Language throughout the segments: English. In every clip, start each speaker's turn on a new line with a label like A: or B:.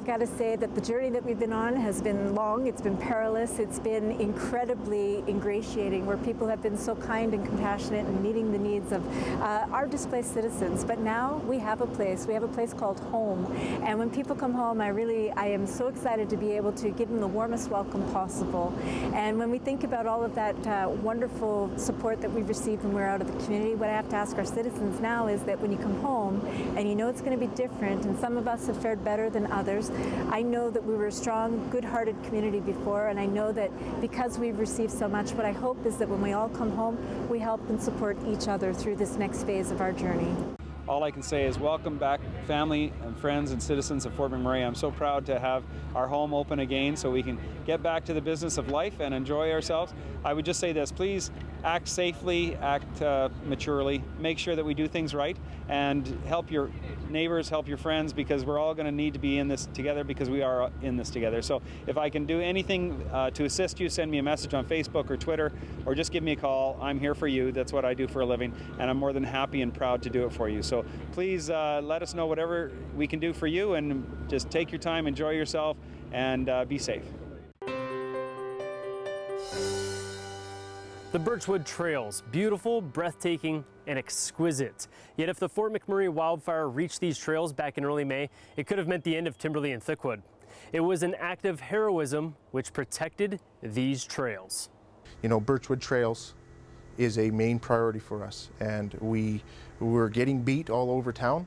A: got to say that the journey that we've been on has been long, it's been perilous, it's been incredibly ingratiating, where people have been so kind and compassionate and meeting the needs of our displaced citizens. But now we have a place called home. And when people come home, I am so excited to be able to give them the warmest welcome possible. And when we think about all of that wonderful support that we've received when we're out of the community, what I have to ask our citizens now is that when you come home and you know it's going to be different, and some of us have fared better than others, I know that we were a strong, good-hearted community before, and I know that because we've received so much, what I hope is that when we all come home, we help and support each other through this next phase of our journey.
B: All I can say is welcome back, family and friends and citizens of Fort McMurray. I'm so proud to have our home open again so we can get back to the business of life and enjoy ourselves. I would just say this, please act safely, act maturely, make sure that we do things right, and help your neighbors, help your friends, because we're all going to need to be in this together, because we are in this together. So if I can do anything to assist you, send me a message on Facebook or Twitter, or just give me a call. I'm here for you. That's what I do for a living, and I'm more than happy and proud to do it for you. So please let us know whatever we can do for you, and just take your time, enjoy yourself, and be safe.
C: The Birchwood Trails, beautiful, breathtaking, and exquisite. Yet if the Fort McMurray wildfire reached these trails back in early May, it could have meant the end of Timberlea and Thickwood. It was an act of heroism which protected these trails.
D: You know, Birchwood Trails is a main priority for us, and we were getting beat all over town.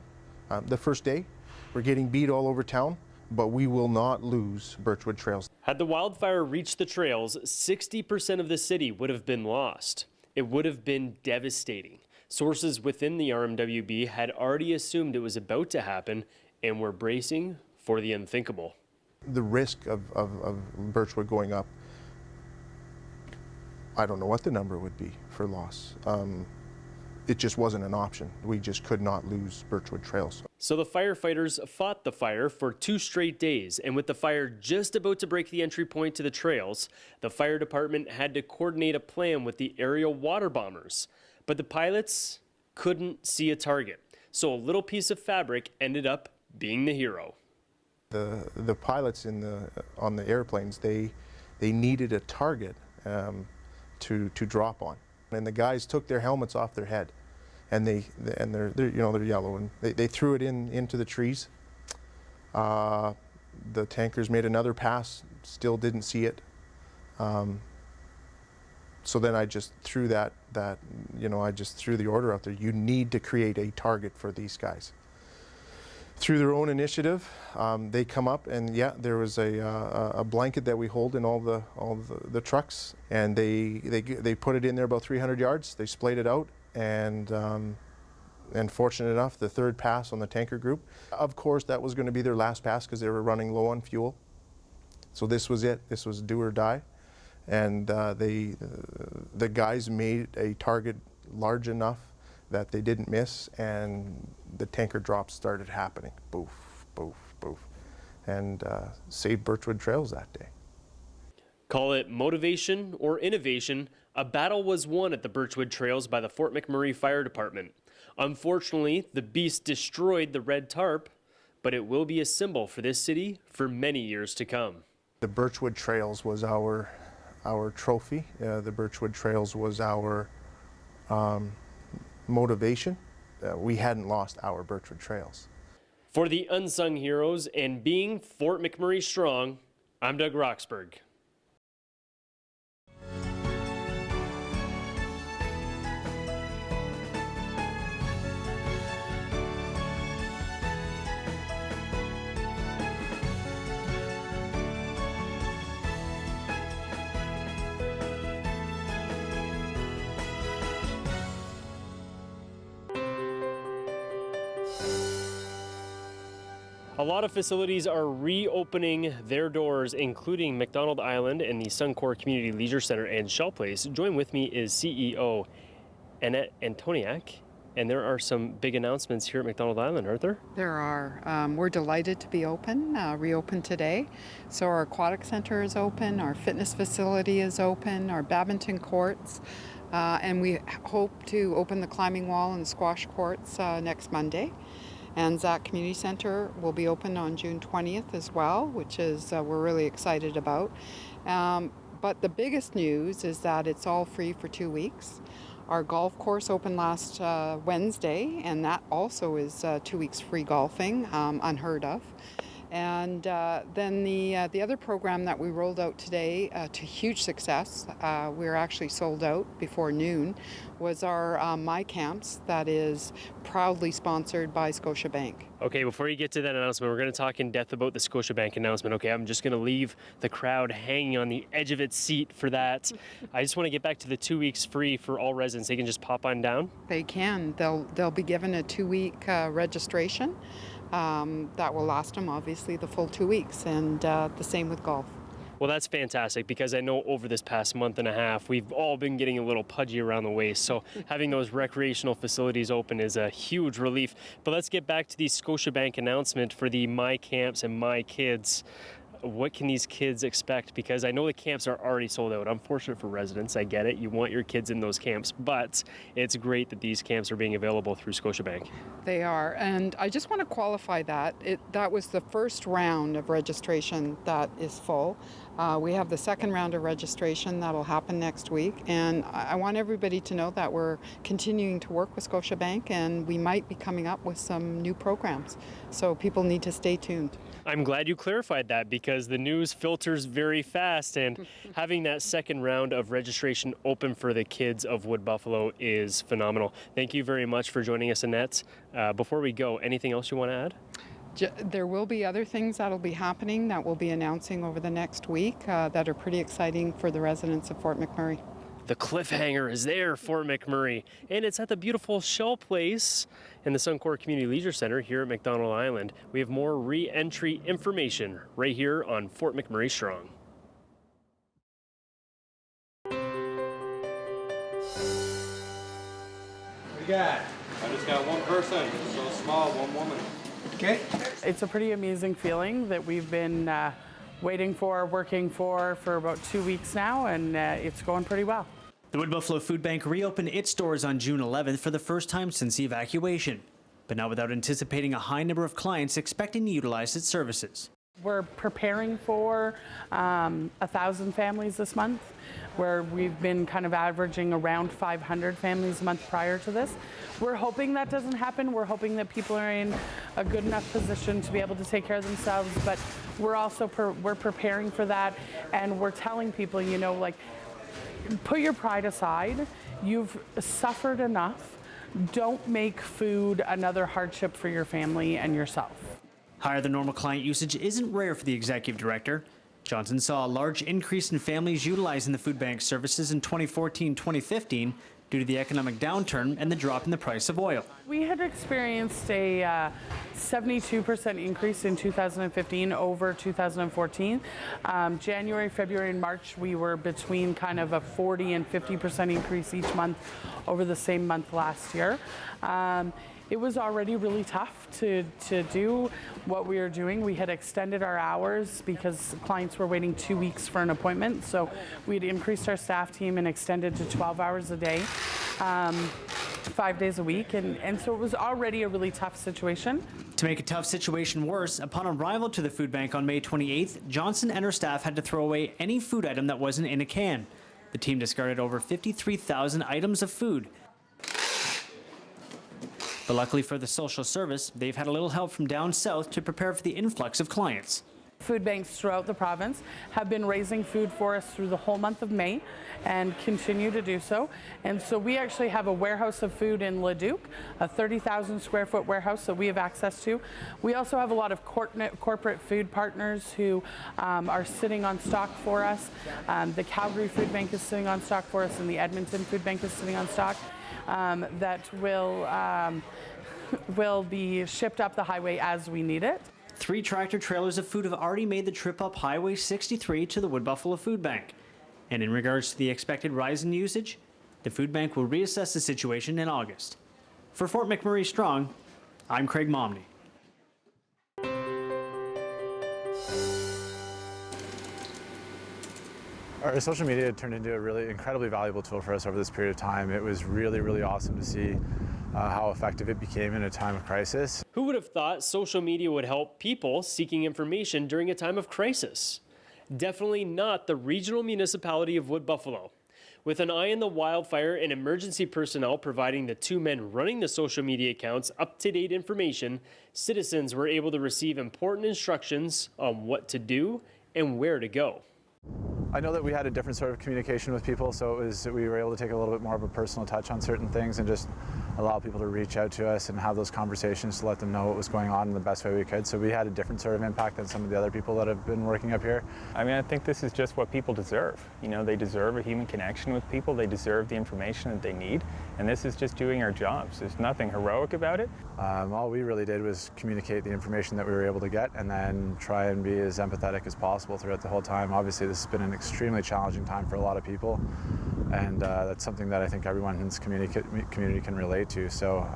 D: The first day, we're getting beat all over town, but we will not lose Birchwood Trails.
C: Had the wildfire reached the trails, 60% of the city would have been lost. It would have been devastating. Sources within the RMWB had already assumed it was about to happen and were bracing for the unthinkable.
D: The risk of Birchwood going up, I don't know what the number would be for loss. It just wasn't an option. We just could not lose Birchwood Trails.
C: So the firefighters fought the fire for 2 straight days, and with the fire just about to break the entry point to the trails, the fire department had to coordinate a plan with the aerial water bombers. But the pilots couldn't see a target, so a little piece of fabric ended up being the hero.
D: The pilots on the airplanes, they needed a target to drop on. And the guys took their helmets off their head, and they're yellow, and they threw it into the trees. The tankers made another pass, still didn't see it. So then I just threw I just threw the order out there. You need to create a target for these guys. Through their own initiative, they come up, and yeah, there was a blanket that we hold in all the trucks, and they put it in there about 300 yards. They splayed it out, and fortunate enough, the third pass on the tanker group, of course, that was going to be their last pass because they were running low on fuel. So this was it. This was do or die, and the guys made a target large enough that they didn't miss, and the tanker drops started happening. Boof, boof, boof. And saved Birchwood Trails that day.
C: Call it motivation or innovation, a battle was won at the Birchwood Trails by the Fort McMurray Fire Department. Unfortunately, the beast destroyed the red tarp, but it will be a symbol for this city for many years to come.
D: The Birchwood Trails was our trophy. The Birchwood Trails was our motivation. We hadn't lost our Birchwood Trails.
C: For the unsung heroes and being Fort McMurray strong, I'm Doug Roxburgh. A lot of facilities are reopening their doors, including McDonald Island and the Suncor Community Leisure Center and Shell Place. Join with me is CEO Annette Antoniak, and there are some big announcements here at McDonald Island, aren't there?
E: There are. We're delighted to be open, reopened today. So our aquatic center is open, our fitness facility is open, our badminton courts, and we hope to open the climbing wall and squash courts next Monday. Anzac Community Centre will be open on June 20th as well, which is we're really excited about. But the biggest news is that it's all free for 2 weeks. Our golf course opened last Wednesday, and that also is 2 weeks free golfing, unheard of. And then the other program that we rolled out today to huge success, we were actually sold out before noon, was our My Camps that is proudly sponsored by Scotiabank.
C: Okay, before you get to that announcement, we're going to talk in depth about the Scotiabank announcement. Okay, I'm just going to leave the crowd hanging on the edge of its seat for that. I just want to get back to the 2 weeks free for all residents. They can just pop on down?
E: They can. They'll be given a 2-week registration. That will last them, obviously, the full 2 weeks, and the same with golf.
C: Well, that's fantastic, because I know over this past month and a half, we've all been getting a little pudgy around the waist. So having those recreational facilities open is a huge relief. But let's get back to the Scotiabank announcement for the My Camps and My Kids. What can these kids expect? Because I know the camps are already sold out. Unfortunate for residents, I get it. You want your kids in those camps, but it's great that these camps are being available through Scotiabank.
E: They are, and I just want to qualify that. That was the first round of registration that is full. We have the second round of registration that'll happen next week, and I want everybody to know that we're continuing to work with Scotiabank, and we might be coming up with some new programs. So people need to stay tuned.
C: I'm glad you clarified that, because the news filters very fast, and having that second round of registration open for the kids of Wood Buffalo is phenomenal. Thank you very much for joining us, Annette. Before we go, anything else you want to add?
E: There will be other things that'll be happening that we'll be announcing over the next week that are pretty exciting for the residents of Fort McMurray.
C: The cliffhanger is there, Fort McMurray, and it's at the beautiful Shell Place in the Suncor Community Leisure Center here at McDonald Island. We have more re-entry information right here on Fort McMurray Strong.
F: What do you got? I just got one person, so small, one woman. Okay.
G: It's a pretty amazing feeling that we've been waiting for, working for about 2 weeks now, and it's going pretty well.
H: The Wood Buffalo Food Bank reopened its doors on June 11th for the first time since the evacuation, but not without anticipating a high number of clients expecting to utilize its services.
G: We're preparing for 1,000 families this month, where we've been kind of averaging around 500 families a month prior to this. We're hoping that doesn't happen. We're hoping that people are in a good enough position to be able to take care of themselves, but we're also we're preparing for that, and we're telling people, you know, like, put your pride aside. You've suffered enough. Don't make food another hardship for your family and yourself.
H: Higher than normal client usage isn't rare for the executive director. Johnson saw a large increase in families utilizing the food bank services in 2014-2015 due to the economic downturn and the drop in the price of oil.
G: We had experienced a 72% increase in 2015 over 2014. January, February, and March, we were between kind of a 40 and 50% increase each month over the same month last year. It was already really tough to do what we were doing. We had extended our hours because clients were waiting 2 weeks for an appointment. So we'd increased our staff team and extended to 12 hours a day, 5 days a week. And so it was already a really tough situation.
H: To make a tough situation worse, upon arrival to the food bank on May 28th, Johnson and her staff had to throw away any food item that wasn't in a can. The team discarded over 53,000 items of food. But luckily for the social service, they've had a little help from down south to prepare for the influx of clients.
G: Food banks throughout the province have been raising food for us through the whole month of May and continue to do so. And so we actually have a warehouse of food in Leduc, a 30,000 square foot warehouse that we have access to. We also have a lot of corporate food partners who are sitting on stock for us. The Calgary Food Bank is sitting on stock for us, and the Edmonton Food Bank is sitting on stock. That will be shipped up the highway as we need it.
H: 3 tractor trailers of food have already made the trip up Highway 63 to the Wood Buffalo Food Bank. And in regards to the expected rise in usage, the food bank will reassess the situation in August. For Fort McMurray Strong, I'm Craig Momney.
I: Our social media turned into a really incredibly valuable tool for us over this period of time. It was really, really awesome to see how effective it became in a time of crisis.
C: Who would have thought social media would help people seeking information during a time of crisis? Definitely not the regional municipality of Wood Buffalo. With an eye on the wildfire and emergency personnel providing the two men running the social media accounts up-to-date information, citizens were able to receive important instructions on what to do and where to go.
I: I know that we had a different sort of communication with people, so we were able to take a little bit more of a personal touch on certain things and just allow people to reach out to us and have those conversations to let them know what was going on in the best way we could. So we had a different sort of impact than some of the other people that have been working up here.
J: I mean, I think this is just what people deserve. You know, they deserve a human connection with people. They deserve the information that they need. And this is just doing our jobs. There's nothing heroic about it.
I: All we really did was communicate the information that we were able to get and then try and be as empathetic as possible throughout the whole time. Obviously, this has been an extremely challenging time for a lot of people. And that's something that I think everyone in this community can relate to. So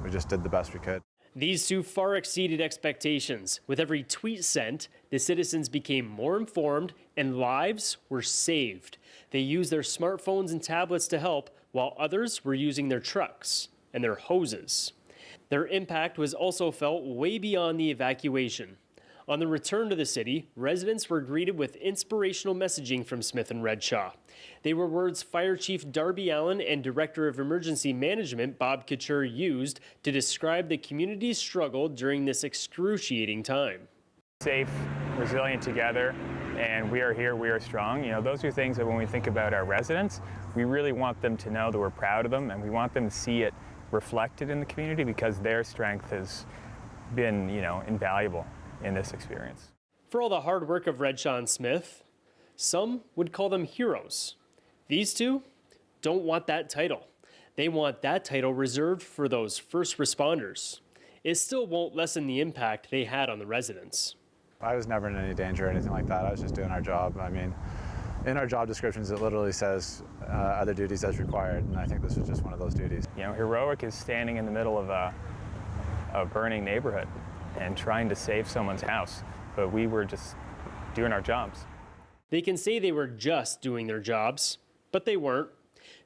I: we just did the best we could.
C: These two far exceeded expectations. With every tweet sent, the citizens became more informed and lives were saved. They used their smartphones and tablets to help, while others were using their trucks and their hoses. Their impact was also felt way beyond the evacuation. On the return to the city, residents were greeted with inspirational messaging from Smith and Redshaw. They were words Fire Chief Darby Allen and Director of Emergency Management Bob Couture used to describe the community's struggle during this excruciating time.
J: Safe, resilient together, and we are here, we are strong. You know, those are things that when we think about our residents, we really want them to know that we're proud of them and we want them to see it reflected in the community because their strength has been, you know, invaluable in this experience.
C: For all the hard work of Redshaw and Smith, some would call them heroes. These two don't want that title. They want that title reserved for those first responders. It still won't lessen the impact they had on the residents.
I: I was never in any danger or anything like that. I was just doing our job. I mean, in our job descriptions, it literally says other duties as required, and I think this was just one of those duties.
J: You know, heroic is standing in the middle of a burning neighborhood and trying to save someone's house, but we were just doing our jobs.
C: They can say they were just doing their jobs, but they weren't.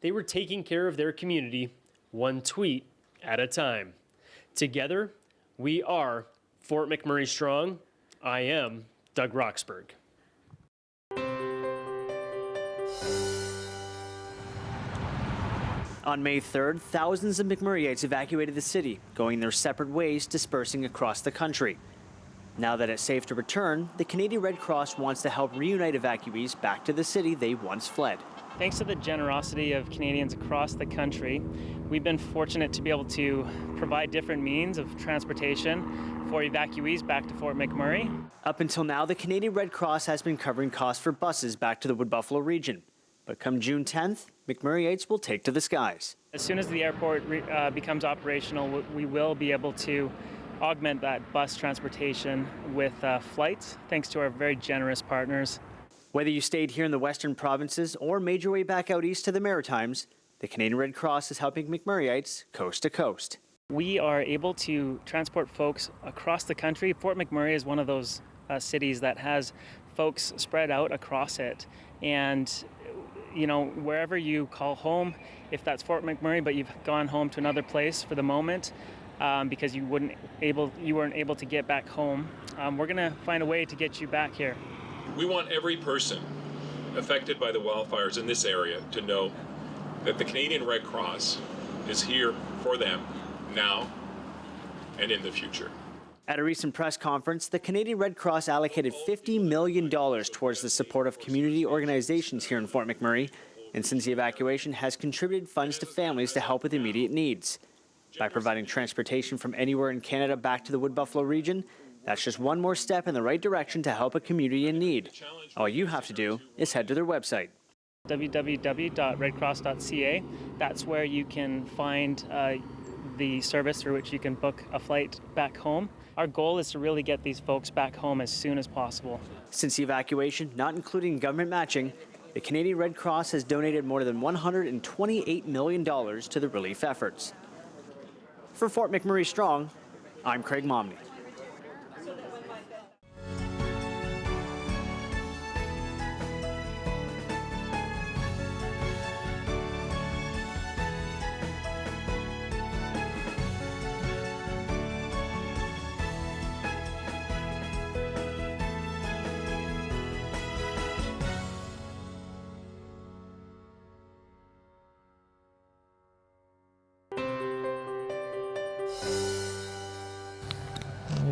C: They were taking care of their community, one tweet at a time. Together, we are Fort McMurray Strong. I am Doug Roxburgh.
H: On May 3rd, thousands of McMurrayites evacuated the city, going their separate ways, dispersing across the country. Now that it's safe to return, the Canadian Red Cross wants to help reunite evacuees back to the city they once fled.
K: Thanks to the generosity of Canadians across the country, we've been fortunate to be able to provide different means of transportation for evacuees back to Fort McMurray.
H: Up until now, the Canadian Red Cross has been covering costs for buses back to the Wood Buffalo region. But come June 10th, McMurrayites will take to the skies.
K: As soon as the airport becomes operational, we will be able to augment that bus transportation with flights, thanks to our very generous partners.
H: Whether you stayed here in the western provinces or made your way back out east to the Maritimes, the Canadian Red Cross is helping McMurrayites coast to coast.
K: We are able to transport folks across the country. Fort McMurray is one of those cities that has folks spread out across it. And you know, wherever you call home, if that's Fort McMurray, but you've gone home to another place for the moment because you weren't able to get back home, we're going to find a way to get you back here.
L: We want every person affected by the wildfires in this area to know that the Canadian Red Cross is here for them now and in the future.
H: At a recent press conference, the Canadian Red Cross allocated $50 million towards the support of community organizations here in Fort McMurray, and since the evacuation has contributed funds to families to help with immediate needs. By providing transportation from anywhere in Canada back to the Wood Buffalo region, that's just one more step in the right direction to help a community in need. All you have to do is head to their website.
K: www.redcross.ca. That's where you can find the service through which you can book a flight back home. Our goal is to really get these folks back home as soon as possible.
H: Since the evacuation, not including government matching, the Canadian Red Cross has donated more than $128 million to the relief efforts. For Fort McMurray Strong, I'm Craig Momney.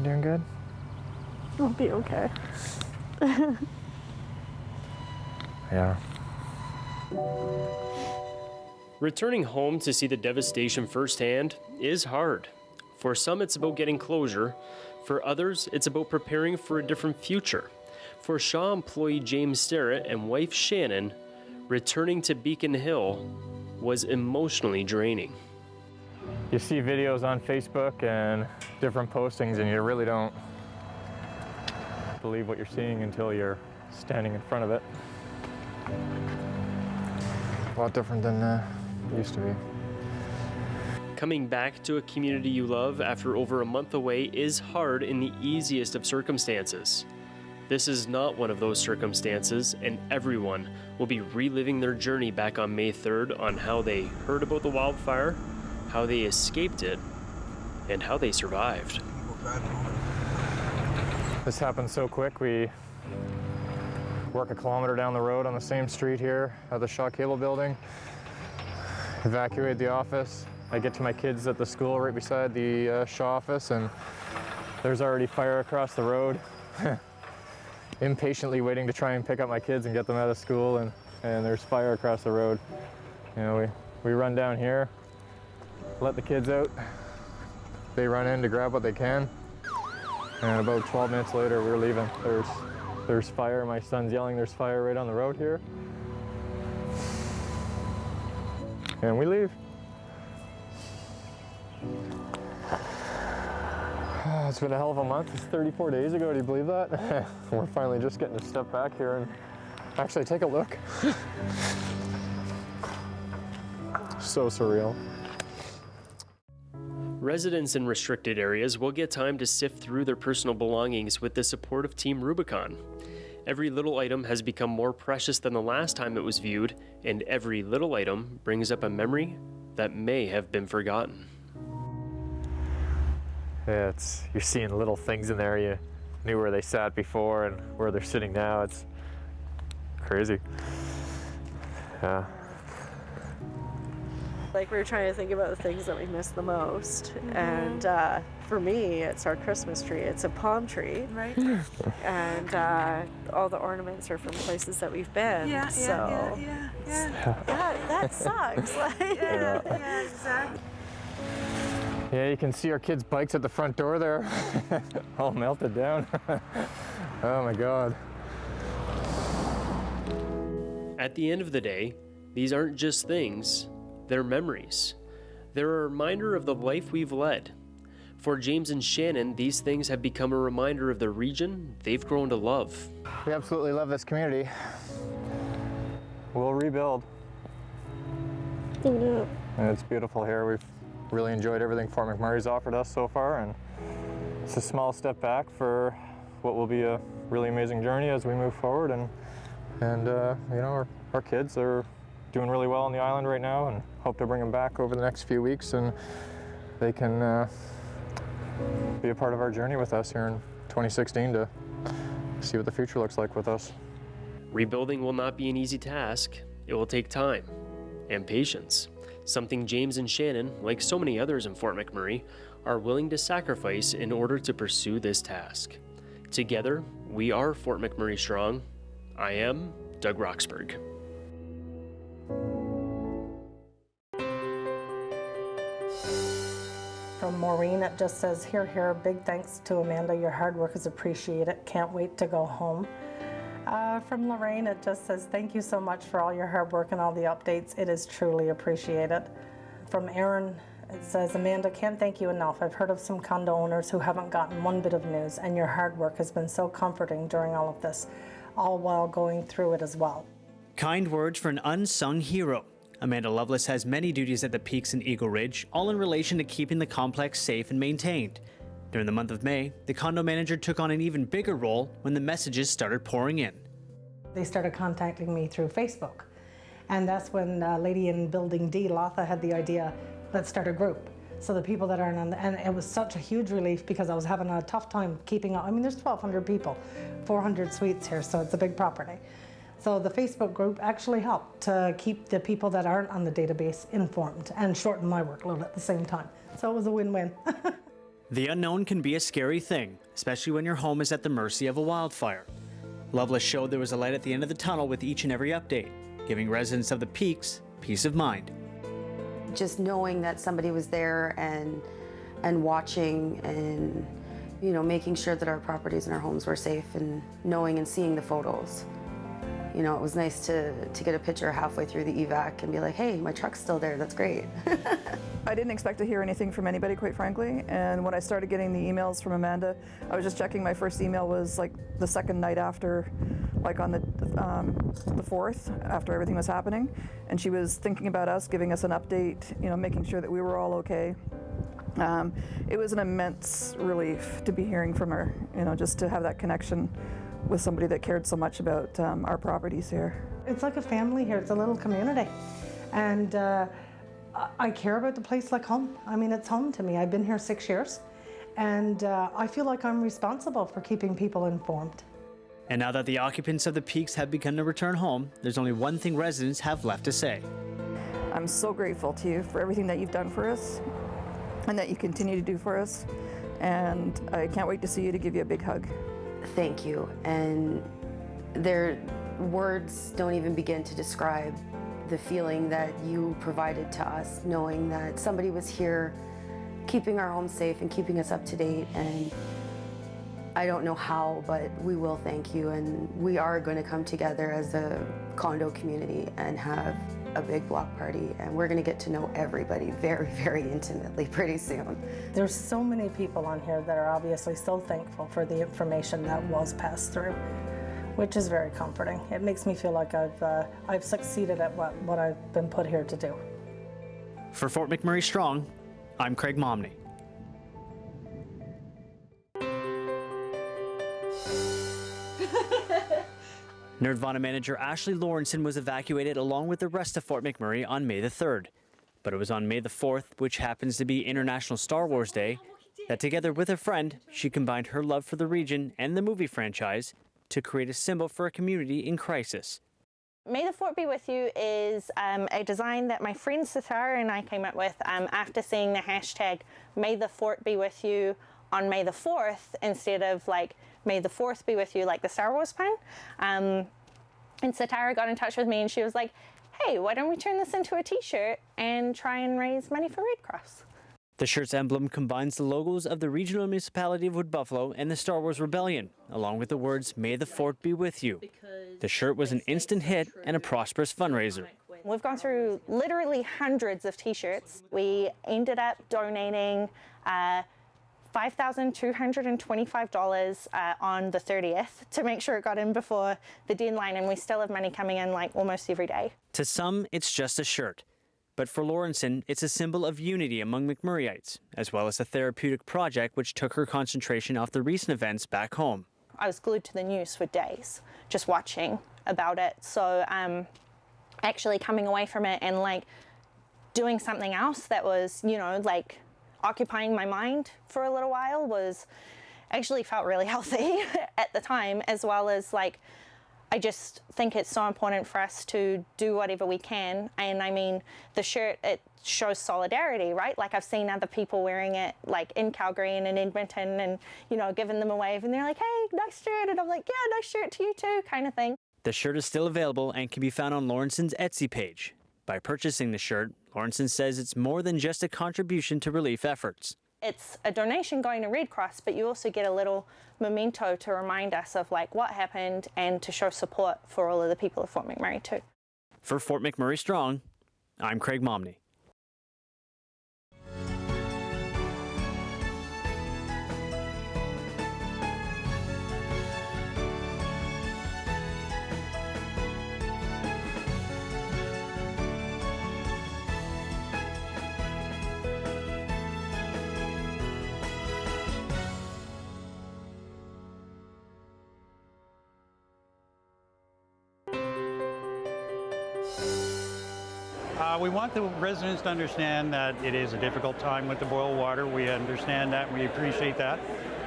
M: doing good?
N: I'll be okay.
M: Yeah.
C: Returning home to see the devastation firsthand is hard. For some, it's about getting closure. For others, it's about preparing for a different future. For Shaw employee James Sterrett and wife Shannon, returning to Beacon Hill was emotionally draining.
M: You see videos on Facebook and different postings and you really don't believe what you're seeing until you're standing in front of it. A lot different than it used to be.
C: Coming back to a community you love after over a month away is hard in the easiest of circumstances. This is not one of those circumstances, and everyone will be reliving their journey back on May 3rd on how they heard about the wildfire, how they escaped it, and how they survived.
M: This happened so quick. We work a kilometer down the road on the same street here at the Shaw Cable building, evacuate the office. I get to my kids at the school right beside the Shaw office, and there's already fire across the road. Impatiently waiting to try and pick up my kids and get them out of school, and there's fire across the road. You know, we run down here, let the kids out. They run in to grab what they can, and about 12 minutes later we're leaving. There's fire. My son's yelling, "There's fire right on the road here." And we leave. It's been a hell of a month. It's 34 days ago, do you believe that? We're finally just getting to step back here and actually take a look. So surreal.
C: Residents in restricted areas will get time to sift through their personal belongings with the support of Team Rubicon. Every little item has become more precious than the last time it was viewed, and every little item brings up a memory that may have been forgotten.
M: Yeah, you're seeing little things in there. You knew where they sat before and where they're sitting now. It's crazy. Yeah.
N: Like, we were trying to think about the things that we miss the most. And for me, it's our Christmas tree. It's a palm tree. Right. And all the ornaments are from places that we've been. Yeah, so that sucks.
M: Yeah,
N: exactly.
M: Yeah, you can see our kids' bikes at the front door there, all melted down. Oh my God.
C: At the end of the day, these aren't just things, they're memories. They're a reminder of the life we've led. For James and Shannon, these things have become a reminder of the region they've grown to love.
M: We absolutely love this community. We'll rebuild. And it's beautiful here. We've really enjoyed everything Fort McMurray's offered us so far, and it's a small step back for what will be a really amazing journey as we move forward. And you know, our kids are doing really well on the island right now, and hope to bring them back over the next few weeks, and they can be a part of our journey with us here in 2016 to see what the future looks like with us.
C: Rebuilding will not be an easy task. It will take time and patience. Something James and Shannon, like so many others in Fort McMurray, are willing to sacrifice in order to pursue this task. Together, we are Fort McMurray Strong. I am Doug Roxburgh.
O: From Maureen, it just says, here, here, big thanks to Amanda. Your hard work is appreciated. Can't wait to go home. From Lorraine, it just says, thank you so much for all your hard work and all the updates. It is truly appreciated. From Aaron, it says, Amanda, can't thank you enough. I've heard of some condo owners who haven't gotten one bit of news, and your hard work has been so comforting during all of this, all while going through it as well.
H: Kind words for an unsung hero. Amanda Lovelace has many duties at the Peaks in Eagle Ridge, all in relation to keeping the complex safe and maintained. During the month of May, the condo manager took on an even bigger role when the messages started pouring in.
O: They started contacting me through Facebook. And that's when a lady in Building D, Latha, had the idea, let's start a group. So the people that aren't on, and it was such a huge relief because I was having a tough time keeping up. I mean, there's 1,200 people, 400 suites here, so it's a big property. So the Facebook group actually helped to keep the people that aren't on the database informed and shorten my workload at the same time. So it was a win-win.
H: The unknown can be a scary thing, especially when your home is at the mercy of a wildfire. Lovelace showed there was a light at the end of the tunnel with each and every update, giving residents of the Peaks peace of mind.
P: Just knowing that somebody was there and watching and, you know, making sure that our properties and our homes were safe, and knowing and seeing the photos. You know, it was nice to get a picture halfway through the evac and be like, hey, my truck's still there, that's great.
Q: I didn't expect to hear anything from anybody, quite frankly, and when I started getting the emails from Amanda, I was just checking. My first email was like the second night after, like on the 4th, after everything was happening, and she was thinking about us, giving us an update, you know, making sure that we were all okay. It was an immense relief to be hearing from her, you know, just to have that connection with somebody that cared so much about our properties here.
O: It's like a family here. It's a little community. And I care about the place like home. I mean, it's home to me. I've been here 6 years. And I feel like I'm responsible for keeping people informed.
H: And now that the occupants of the Peaks have begun to return home, there's only one thing residents have left to say.
Q: I'm so grateful to you for everything that you've done for us and that you continue to do for us. And I can't wait to see you, to give you a big hug.
P: Thank you. And words don't even begin to describe the feeling that you provided to us, knowing that somebody was here keeping our home safe and keeping us up to date. And I don't know how, but we will thank you. And we are going to come together as a condo community and have a big block party, and we're going to get to know everybody very, very intimately pretty soon.
O: There's so many people on here that are obviously so thankful for the information that was passed through, which is very comforting. It makes me feel like I've succeeded at what I've been put here to do.
H: For Fort McMurray Strong, I'm Craig Momney. Nerdvana manager Ashley Lawrenson was evacuated along with the rest of Fort McMurray on May the 3rd. But it was on May the 4th, which happens to be International Star Wars Day, that together with a friend, she combined her love for the region and the movie franchise to create a symbol for a community in crisis.
R: May the Fort Be With You is a design that my friend Satara and I came up with after seeing the hashtag May the Fort Be With You on May the 4th instead of like May the 4th be with you, like the Star Wars pun. And Satara got in touch with me and she was like, hey, why don't we turn this into a t-shirt and try and raise money for Red Cross?
H: The shirt's emblem combines the logos of the regional municipality of Wood Buffalo and the Star Wars Rebellion, along with the words, May the Fort Be With You. The shirt was an instant hit and a prosperous fundraiser.
R: We've gone through literally hundreds of t-shirts. We ended up donating $5,225 on the 30th to make sure it got in before the deadline, and we still have money coming in like almost every day.
H: To some, it's just a shirt. But for Lawrenson, it's a symbol of unity among McMurrayites, as well as a therapeutic project which took her concentration off the recent events back home.
R: I was glued to the news for days, just watching about it. So actually coming away from it and like doing something else that was, you know, like occupying my mind for a little while was actually felt really healthy at the time, as well as like, I just think it's so important for us to do whatever we can. And I mean, the shirt, it shows solidarity, right? Like I've seen other people wearing it like in Calgary and in Edmonton and, you know, giving them a wave and they're like, hey, nice shirt. And I'm like, yeah, nice shirt to you too, kind of thing.
H: The shirt is still available and can be found on Lawrenson's Etsy page. By purchasing the shirt, Lawrenson says it's more than just a contribution to relief efforts.
R: It's a donation going to Red Cross, but you also get a little memento to remind us of like what happened and to show support for all of the people of Fort McMurray too.
H: For Fort McMurray Strong, I'm Craig Momney.
S: We want the residents to understand that it is a difficult time with the boil water. We understand that, we appreciate that.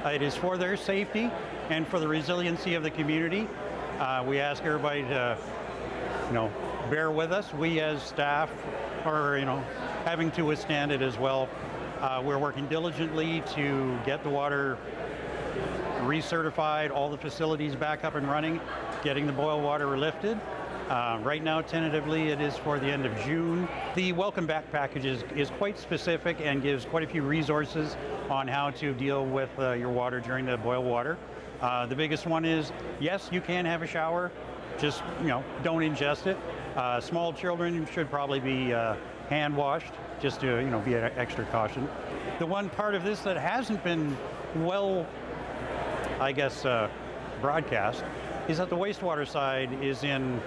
S: It is for their safety and for the resiliency of the community. We ask everybody to, you know, bear with us. We as staff are, you know, having to withstand it as well. We're working diligently to get the water recertified, all the facilities back up and running, getting the boil water lifted. Right now, tentatively, it is for the end of June. The Welcome Back package is quite specific and gives quite a few resources on how to deal with your water during the boil water. The biggest one is, yes, you can have a shower, just don't ingest it. Small children should probably be hand washed, just to be an extra caution. The one part of this that hasn't been well, I guess, broadcast is that the wastewater side is in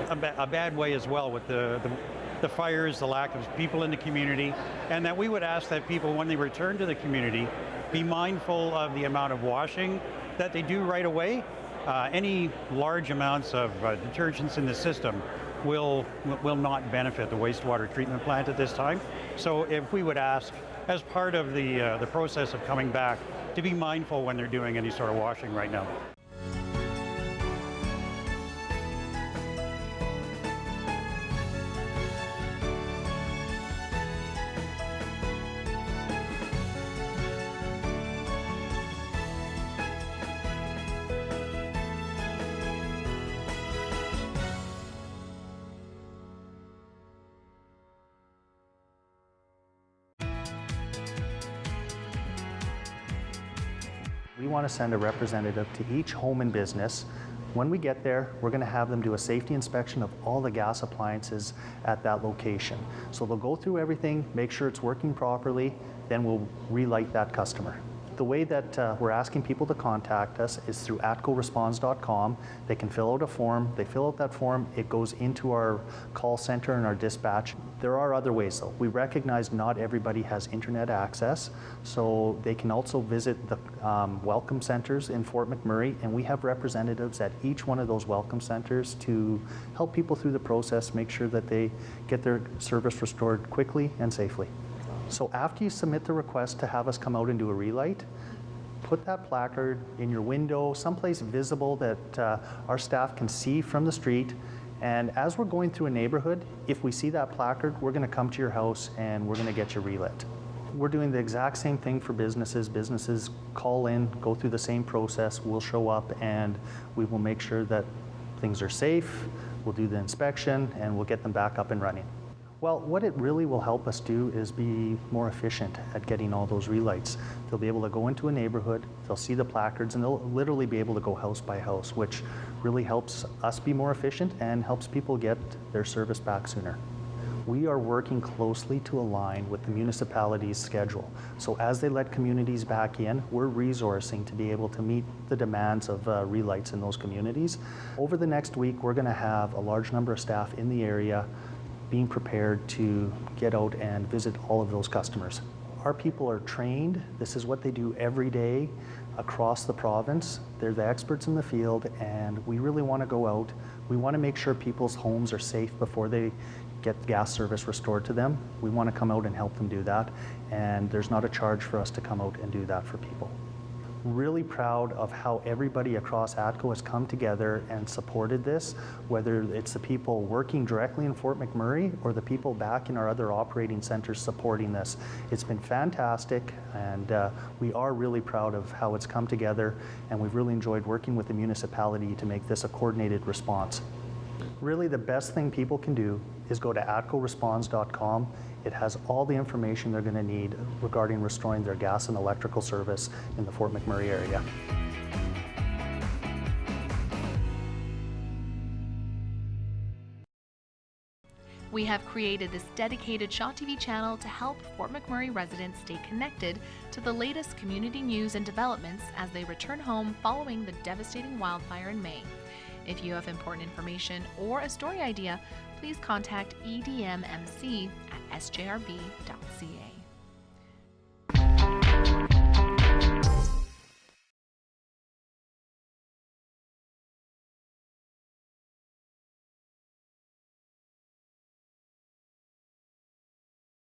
S: a bad way as well, with the fires, the lack of people in the community, and that we would ask that people, when they return to the community, be mindful of the amount of washing that they do right away. Any large amounts of detergents in the system will not benefit the wastewater treatment plant at this time. So if we would ask, as part of the process of coming back, to be mindful when they're doing any sort of washing right now.
T: We want to send a representative to each home and business. When we get there, we're going to have them do a safety inspection of all the gas appliances at that location. So they'll go through everything, make sure it's working properly, then we'll relight that customer. The way that we're asking people to contact us is through atcoresponds.com. They can fill out a form. They fill out that form. It goes into our call center and our dispatch. There are other ways though. We recognize not everybody has internet access, so they can also visit the welcome centers in Fort McMurray, and we have representatives at each one of those welcome centers to help people through the process, make sure that they get their service restored quickly and safely. So after you submit the request to have us come out and do a relight, put that placard in your window, someplace visible that our staff can see from the street. And as we're going through a neighborhood, if we see that placard, we're going to come to your house and we're going to get you relit. We're doing the exact same thing for businesses. Businesses call in, go through the same process. We'll show up and we will make sure that things are safe. We'll do the inspection and we'll get them back up and running. Well, what it really will help us do is be more efficient at getting all those relights. They'll be able to go into a neighborhood, they'll see the placards, and they'll literally be able to go house by house, which really helps us be more efficient and helps people get their service back sooner. We are working closely to align with the municipality's schedule. So as they let communities back in, we're resourcing to be able to meet the demands of relights in those communities. Over the next week, we're going to have a large number of staff in the area being prepared to get out and visit all of those customers. Our people are trained. This is what they do every day across the province. They're the experts in the field, and we really want to go out. We want to make sure people's homes are safe before they get gas service restored to them. We want to come out and help them do that, and there's not a charge for us to come out and do that for people. Really proud of how everybody across ATCO has come together and supported this, whether it's the people working directly in Fort McMurray or the people back in our other operating centers supporting this. It's been fantastic, and we are really proud of how it's come together, and we've really enjoyed working with the municipality to make this a coordinated response. Really, the best thing people can do is go to atcoresponds.com. It has all the information they're going to need regarding restoring their gas and electrical service in the Fort McMurray area.
U: We have created this dedicated Shaw TV channel to help Fort McMurray residents stay connected to the latest community news and developments as they return home following the devastating wildfire in May. If you have important information or a story idea, please contact edmmc@sjrb.ca.